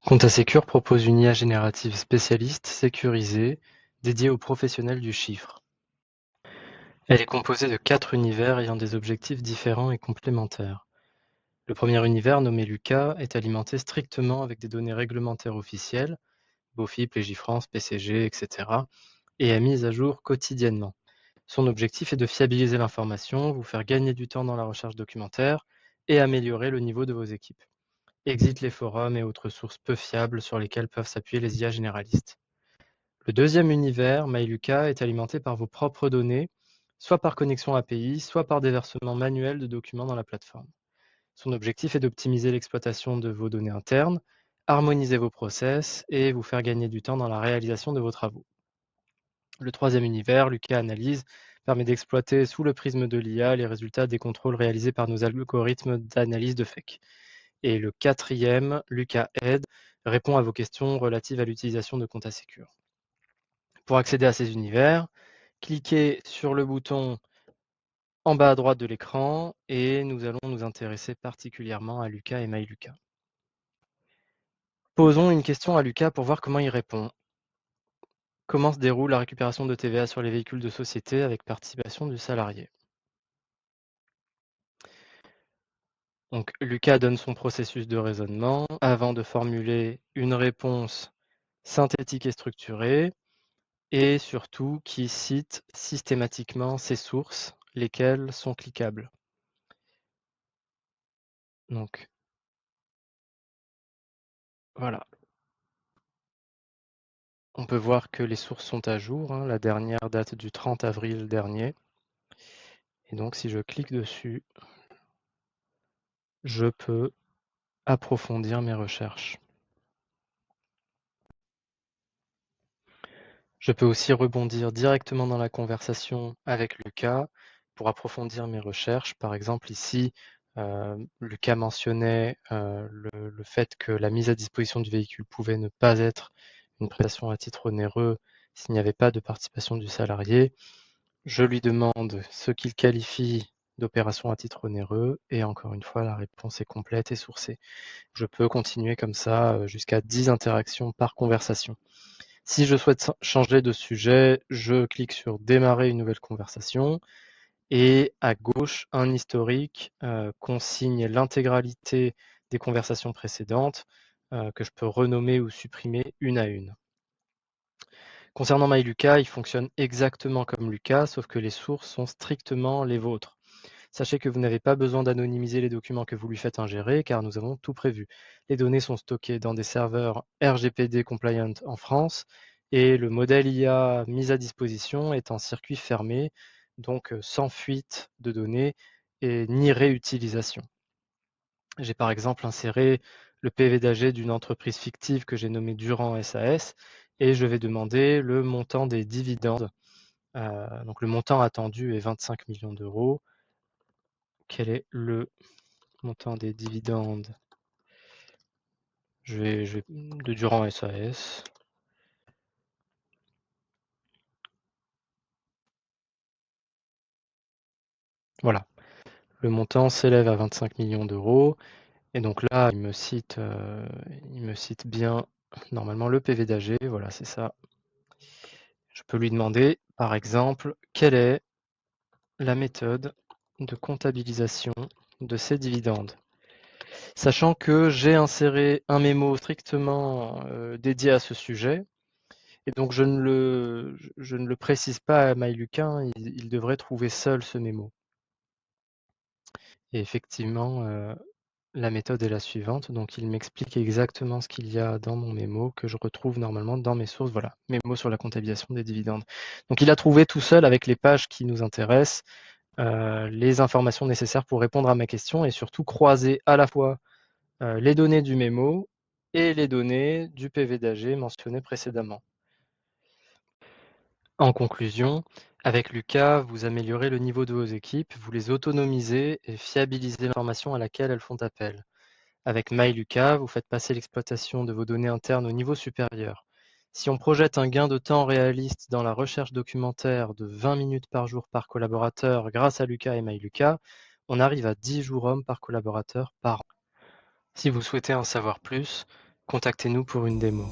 Comptasecure propose une IA générative spécialiste, sécurisée, dédiée aux professionnels du chiffre. Elle est composée de 4 univers ayant des objectifs différents et complémentaires. Le premier univers, nommé Lucas, est alimenté strictement avec des données réglementaires officielles, BOFIP, Légifrance, PCG, etc., et est mise à jour quotidiennement. Son objectif est de fiabiliser l'information, vous faire gagner du temps dans la recherche documentaire et améliorer le niveau de vos équipes. Exit les forums et autres sources peu fiables sur lesquelles peuvent s'appuyer les IA généralistes. Le deuxième univers, MyLuca, est alimenté par vos propres données, soit par connexion API, soit par déversement manuel de documents dans la plateforme. Son objectif est d'optimiser l'exploitation de vos données internes, harmoniser vos process et vous faire gagner du temps dans la réalisation de vos travaux. Le troisième univers, Luca Analyse, permet d'exploiter sous le prisme de l'IA les résultats des contrôles réalisés par nos algorithmes d'analyse de fake. Et le quatrième, Luca Aide, répond à vos questions relatives à l'utilisation de Comptasecure. Pour accéder à ces univers, cliquez sur le bouton en bas à droite de l'écran et nous allons nous intéresser particulièrement à Lucas et MyLuca. Posons une question à Lucas pour voir comment il répond. Comment se déroule la récupération de TVA sur les véhicules de société avec participation du salarié? Donc, Lucas donne son processus de raisonnement avant de formuler une réponse synthétique et structurée et surtout qui cite systématiquement ses sources, lesquelles sont cliquables. Donc, voilà. On peut voir que les sources sont à jour, hein. La dernière date du 30 avril dernier. Et donc, si je clique dessus, je peux approfondir mes recherches. Je peux aussi rebondir directement dans la conversation avec Lucas pour approfondir mes recherches. Par exemple, ici, Lucas mentionnait le fait que la mise à disposition du véhicule pouvait ne pas être une prestation à titre onéreux s'il n'y avait pas de participation du salarié. Je lui demande ce qu'il qualifie d'opération à titre onéreux et encore une fois, la réponse est complète et sourcée. Je peux continuer comme ça jusqu'à 10 interactions par conversation. Si je souhaite changer de sujet, je clique sur démarrer une nouvelle conversation et à gauche, un historique consigne l'intégralité des conversations précédentes que je peux renommer ou supprimer une à une. Concernant MyLuca, il fonctionne exactement comme Lucas, sauf que les sources sont strictement les vôtres. Sachez que vous n'avez pas besoin d'anonymiser les documents que vous lui faites ingérer, car nous avons tout prévu. Les données sont stockées dans des serveurs RGPD compliant en France, et le modèle IA mis à disposition est en circuit fermé, donc sans fuite de données et ni réutilisation. J'ai par exemple inséré le PV d'AG d'une entreprise fictive que j'ai nommée Durand SAS, et je vais demander le montant des dividendes. Donc le montant attendu est 25 millions d'euros. Quel est le montant des dividendes de Durand SAS. Voilà. Le montant s'élève à 25 millions d'euros. Et donc là, il me cite bien normalement le PV d'AG. Voilà, c'est ça. Je peux lui demander, par exemple, quelle est la méthode de comptabilisation de ces dividendes. Sachant que j'ai inséré un mémo strictement dédié à ce sujet, et donc je ne le précise pas à MyLuca, hein, il devrait trouver seul ce mémo. Et effectivement, la méthode est la suivante. Donc il m'explique exactement ce qu'il y a dans mon mémo que je retrouve normalement dans mes sources. Voilà, mémo sur la comptabilisation des dividendes. Donc il a trouvé tout seul avec les pages qui nous intéressent les informations nécessaires pour répondre à ma question et surtout croiser à la fois les données du mémo et les données du PV d'AG mentionné précédemment. En conclusion, avec Lucas, vous améliorez le niveau de vos équipes, vous les autonomisez et fiabilisez l'information à laquelle elles font appel. Avec MyLuca, vous faites passer l'exploitation de vos données internes au niveau supérieur. Si on projette un gain de temps réaliste dans la recherche documentaire de 20 minutes par jour par collaborateur grâce à Lucas et MyLuca, on arrive à 10 jours hommes par collaborateur par an. Si vous souhaitez en savoir plus, contactez-nous pour une démo.